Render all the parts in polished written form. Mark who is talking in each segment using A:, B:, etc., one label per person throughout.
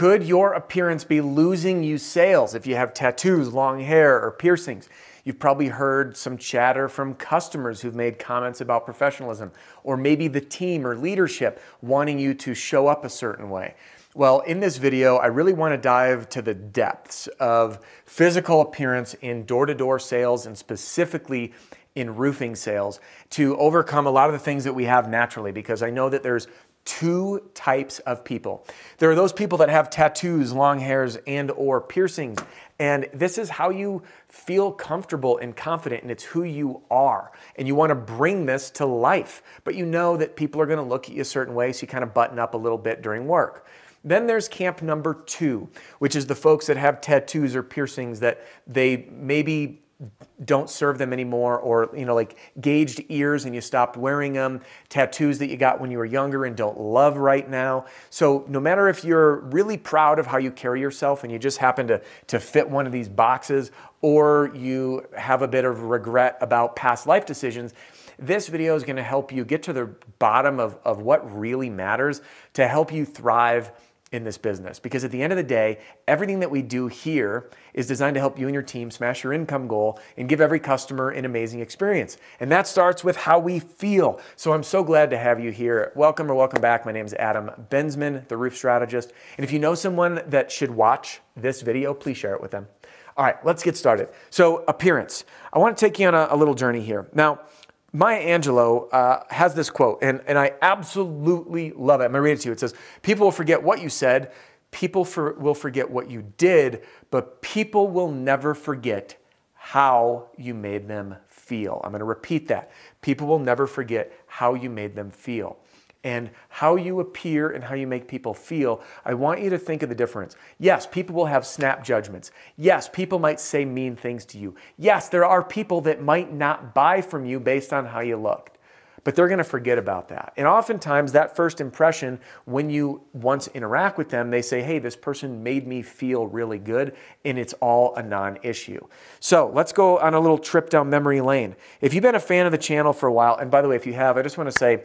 A: Could your appearance be losing you sales if you have tattoos, long hair, or piercings? You've probably heard some chatter from customers who've made comments about professionalism, or maybe the team or leadership wanting you to show up a certain way. Well, in this video, I really want to dive to the depths of physical appearance in door-to-door sales and specifically in roofing sales to overcome a lot of the things that we have naturally, because I know that there's two types of people. There are those people that have tattoos, long hairs, and or piercings, and this is how you feel comfortable and confident, and it's who you are. And you want to bring this to life, but you know that people are going to look at you a certain way, so you kind of button up a little bit during work. Then there's camp number 2, which is the folks that have tattoos or piercings that they maybe don't serve them anymore, or like gauged ears and you stopped wearing them, tattoos that you got when you were younger and don't love right now. So no matter if you're really proud of how you carry yourself and you just happen to fit one of these boxes, or you have a bit of regret about past life decisions, this video is going to help you get to the bottom of what really matters to help you thrive in this business. Because at the end of the day, everything that we do here is designed to help you and your team smash your income goal and give every customer an amazing experience. And that starts with how we feel. So I'm so glad to have you here. Welcome or welcome back. My name is Adam Bensman, the Roof Strategist. And if you know someone that should watch this video, please share it with them. All right, let's get started. So appearance. I want to take you on a little journey here. Now, Maya Angelou has this quote, and I absolutely love it. I'm going to read it to you. It says, "People will forget what you said, people will forget what you did, but people will never forget how you made them feel." I'm going to repeat that. People will never forget how you made them feel. And how you appear and how you make people feel, I want you to think of the difference. Yes, people will have snap judgments. Yes, people might say mean things to you. Yes, there are people that might not buy from you based on how you looked, but they're going to forget about that. And oftentimes that first impression, when you once interact with them, they say, hey, this person made me feel really good, and it's all a non-issue. So let's go on a little trip down memory lane. If you've been a fan of the channel for a while, and by the way, if you have, I just want to say,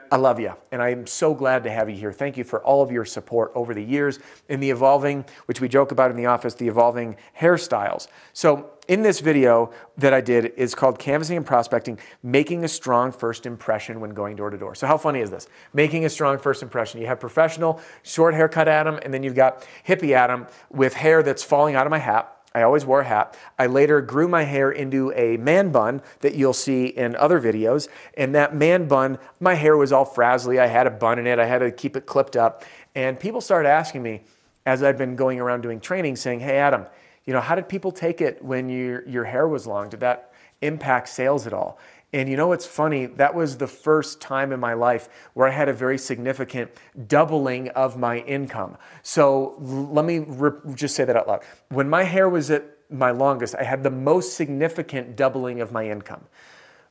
A: I love you, and I'm so glad to have you here. Thank you for all of your support over the years in the evolving, which we joke about in the office, the evolving hairstyles. So in this video that I did is called Canvassing and Prospecting, Making a Strong First Impression When Going Door to Door. So how funny is this? Making a strong first impression. You have professional, short haircut Adam, and then you've got hippie Adam with hair that's falling out of my hat. I always wore a hat. I later grew my hair into a man bun that you'll see in other videos. And that man bun, my hair was all frazzly. I had a bun in it. I had to keep it clipped up. And people started asking me, as I've been going around doing training, saying, hey, Adam, how did people take it when your hair was long? Did that impact sales at all? And you know what's funny? That was the first time in my life where I had a very significant doubling of my income. So let me just say that out loud. When my hair was at my longest, I had the most significant doubling of my income,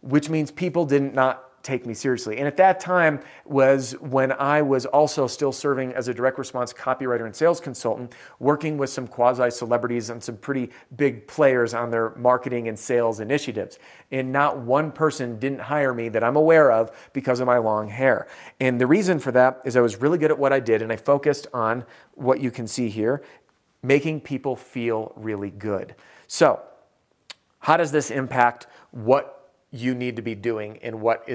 A: which means people did not take me seriously. And at that time was when I was also still serving as a direct response copywriter and sales consultant, working with some quasi-celebrities and some pretty big players on their marketing and sales initiatives. And not one person didn't hire me that I'm aware of because of my long hair. And the reason for that is I was really good at what I did, and I focused on what you can see here, making people feel really good. So how does this impact what you need to be doing and what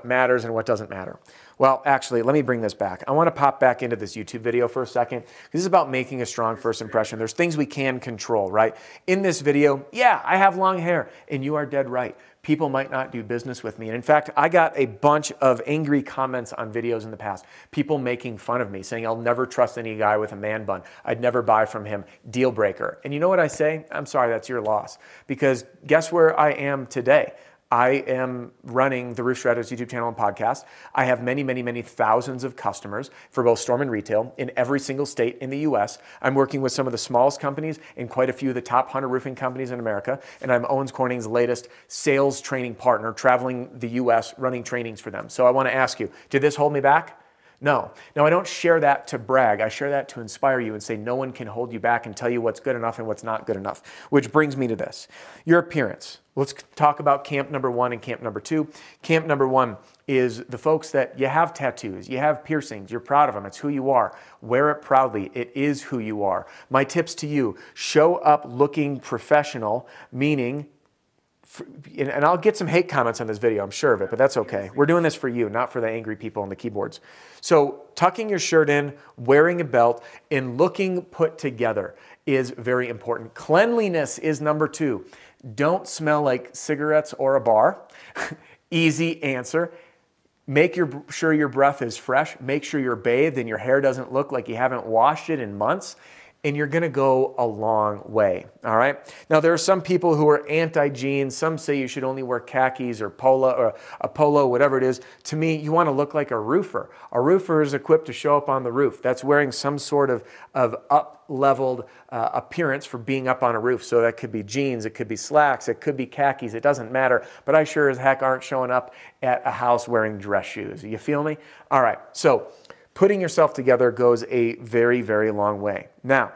A: matters and what doesn't matter? Well, actually, let me bring this back. I want to pop back into this YouTube video for a second. This is about making a strong first impression. There's things we can control, right? In this video, yeah, I have long hair, and you are dead right. People might not do business with me. And in fact, I got a bunch of angry comments on videos in the past. People making fun of me, saying I'll never trust any guy with a man bun. I'd never buy from him. Deal breaker. And you know what I say? I'm sorry, that's your loss. Because guess where I am today? I am running the Roof Strategist YouTube channel and podcast. I have many, many, many thousands of customers for both storm and retail in every single state in the US. I'm working with some of the smallest companies and quite a few of the top 100 roofing companies in America. And I'm Owens Corning's latest sales training partner, traveling the US, running trainings for them. So I want to ask you, did this hold me back? No. Now, I don't share that to brag. I share that to inspire you and say no one can hold you back and tell you what's good enough and what's not good enough, which brings me to this. Your appearance. Let's talk about camp number 1 and camp number 2. Camp number 1 is the folks that you have tattoos, you have piercings, you're proud of them, it's who you are. Wear it proudly, it is who you are. My tips to you, show up looking professional, meaning, and I'll get some hate comments on this video, I'm sure of it, but that's okay. We're doing this for you, not for the angry people on the keyboards. So tucking your shirt in, wearing a belt, and looking put together is very important. Cleanliness is number 2. Don't smell like cigarettes or a bar. Easy answer. Make sure your breath is fresh. Make sure you're bathed and your hair doesn't look like you haven't washed it in months. And you're gonna go a long way, all right? Now, there are some people who are anti-jeans. Some say you should only wear khakis or a polo, whatever it is. To me, you wanna look like a roofer. A roofer is equipped to show up on the roof. That's wearing some sort of up-leveled appearance for being up on a roof. So that could be jeans, it could be slacks, it could be khakis, it doesn't matter. But I sure as heck aren't showing up at a house wearing dress shoes. You feel me? All right, so putting yourself together goes a very, very long way. Now,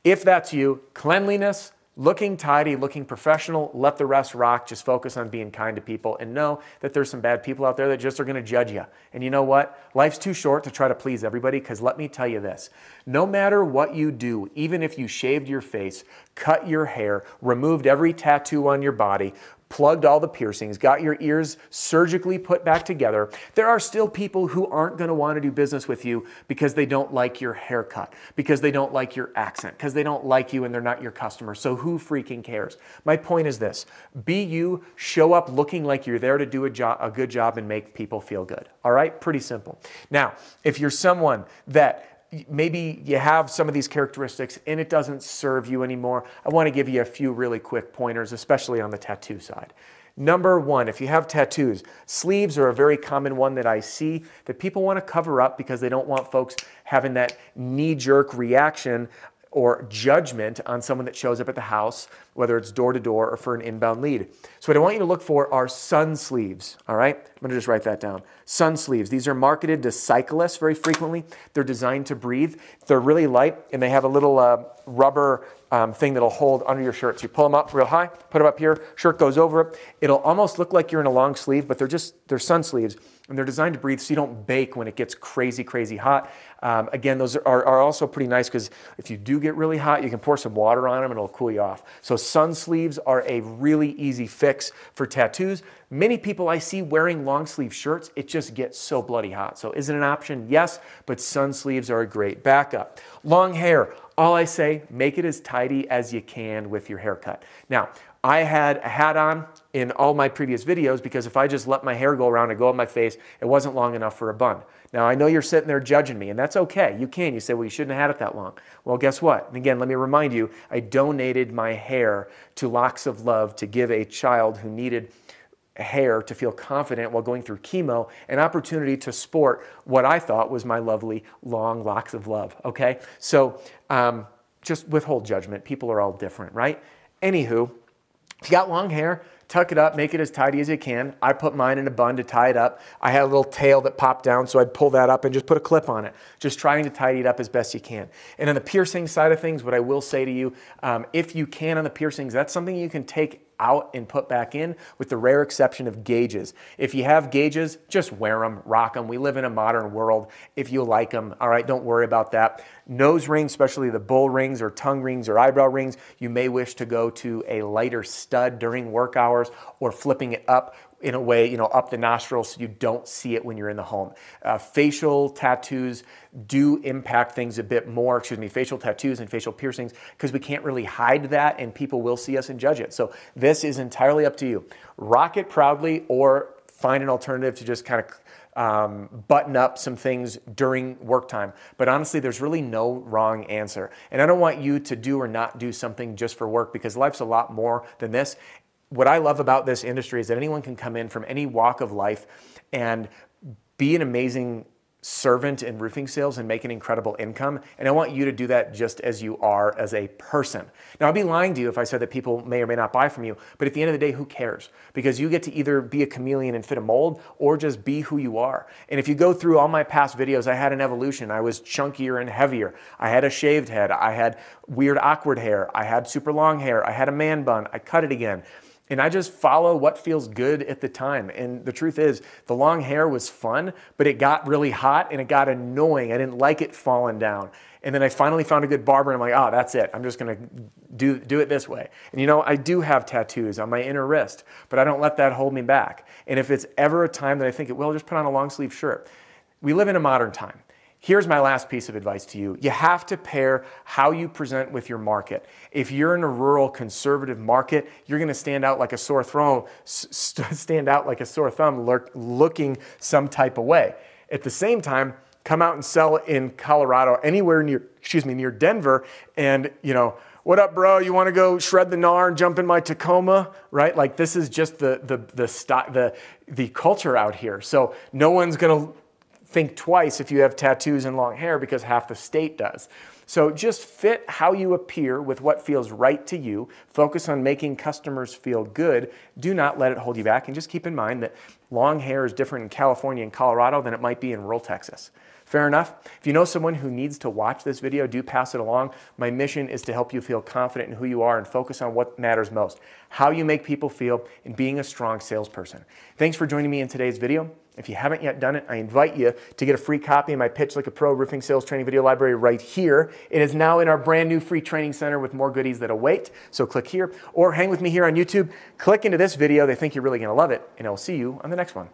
A: if that's you, cleanliness, looking tidy, looking professional, let the rest rock. Just focus on being kind to people and know that there's some bad people out there that just are gonna judge you. And you know what? Life's too short to try to please everybody, because let me tell you this, no matter what you do, even if you shaved your face, cut your hair, removed every tattoo on your body, plugged all the piercings, got your ears surgically put back together, there are still people who aren't going to want to do business with you because they don't like your haircut, because they don't like your accent, because they don't like you and they're not your customer. So who freaking cares? My point is this: be you, show up looking like you're there to do a good job and make people feel good. All right? Pretty simple. Now, if you're someone that maybe you have some of these characteristics and it doesn't serve you anymore, I want to give you a few really quick pointers, especially on the tattoo side. Number 1, if you have tattoos, sleeves are a very common one that I see that people want to cover up because they don't want folks having that knee-jerk reaction or judgment on someone that shows up at the house, whether it's door to door or for an inbound lead. So what I want you to look for are sun sleeves, all right? I'm gonna just write that down. Sun sleeves, these are marketed to cyclists very frequently. They're designed to breathe. They're really light and they have a little rubber thing that'll hold under your shirt. So you pull them up real high, put them up here, shirt goes over it. It'll almost look like you're in a long sleeve, but they're sun sleeves. And they're designed to breathe so you don't bake when it gets crazy, crazy hot. Again, those are also pretty nice because if you do get really hot, you can pour some water on them and it'll cool you off. So sun sleeves are a really easy fix for tattoos. Many people I see wearing long sleeve shirts, it just gets so bloody hot. So is it an option? Yes, but sun sleeves are a great backup. Long hair, all I say, make it as tidy as you can with your haircut. Now, I had a hat on in all my previous videos because if I just let my hair go around and go on my face, it wasn't long enough for a bun. Now, I know you're sitting there judging me, and that's okay. You can. You say, well, you shouldn't have had it that long. Well, guess what? And again, let me remind you, I donated my hair to Locks of Love to give a child who needed hair to feel confident while going through chemo, an opportunity to sport what I thought was my lovely long locks of love, okay? So just withhold judgment. People are all different, right? Anywho, if you got long hair, tuck it up, make it as tidy as you can. I put mine in a bun to tie it up. I had a little tail that popped down, so I'd pull that up and just put a clip on it, just trying to tidy it up as best you can. And on the piercing side of things, what I will say to you, if you can on the piercings, that's something you can take out and put back in, with the rare exception of gauges. If you have gauges, just wear them, rock them. We live in a modern world. If you like them, all right, don't worry about that. Nose rings, especially the bull rings or tongue rings or eyebrow rings, you may wish to go to a lighter stud during work hours or flipping it up in a way, up the nostrils so you don't see it when you're in the home. Facial tattoos do impact things a bit more, facial tattoos and facial piercings, because we can't really hide that and people will see us and judge it. So this is entirely up to you. Rock it proudly or find an alternative to just kind of button up some things during work time. But honestly, there's really no wrong answer. And I don't want you to do or not do something just for work, because life's a lot more than this. What I love about this industry is that anyone can come in from any walk of life and be an amazing servant in roofing sales and make an incredible income. And I want you to do that just as you are as a person. Now, I'd be lying to you if I said that people may or may not buy from you, but at the end of the day, who cares? Because you get to either be a chameleon and fit a mold or just be who you are. And if you go through all my past videos, I had an evolution. I was chunkier and heavier. I had a shaved head. I had weird, awkward hair. I had super long hair. I had a man bun. I cut it again. And I just follow what feels good at the time. And the truth is, the long hair was fun, but it got really hot and it got annoying. I didn't like it falling down. And then I finally found a good barber and I'm like, oh, that's it. I'm just gonna do it this way. And you know, I do have tattoos on my inner wrist, but I don't let that hold me back. And if it's ever a time that I think it will, just put on a long sleeve shirt. We live in a modern time. Here's my last piece of advice to you. You have to pair how you present with your market. If you're in a rural conservative market, you're going to stand out like a sore thumb, looking some type of way. At the same time, come out and sell in Colorado, anywhere near Denver, and you know, what up, bro? You want to go shred the gnar and jump in my Tacoma, right? Like this is just the culture out here. So no one's going to think twice if you have tattoos and long hair because half the state does. So just fit how you appear with what feels right to you. Focus on making customers feel good. Do not let it hold you back. And just keep in mind that long hair is different in California and Colorado than it might be in rural Texas. Fair enough? If you know someone who needs to watch this video, do pass it along. My mission is to help you feel confident in who you are and focus on what matters most, how you make people feel, and being a strong salesperson. Thanks for joining me in today's video. If you haven't yet done it, I invite you to get a free copy of my Pitch Like a Pro Roofing Sales Training Video Library right here. It is now in our brand new free training center with more goodies that await. So click here or hang with me here on YouTube. Click into this video. They think you're really going to love it, and I'll see you on the next one.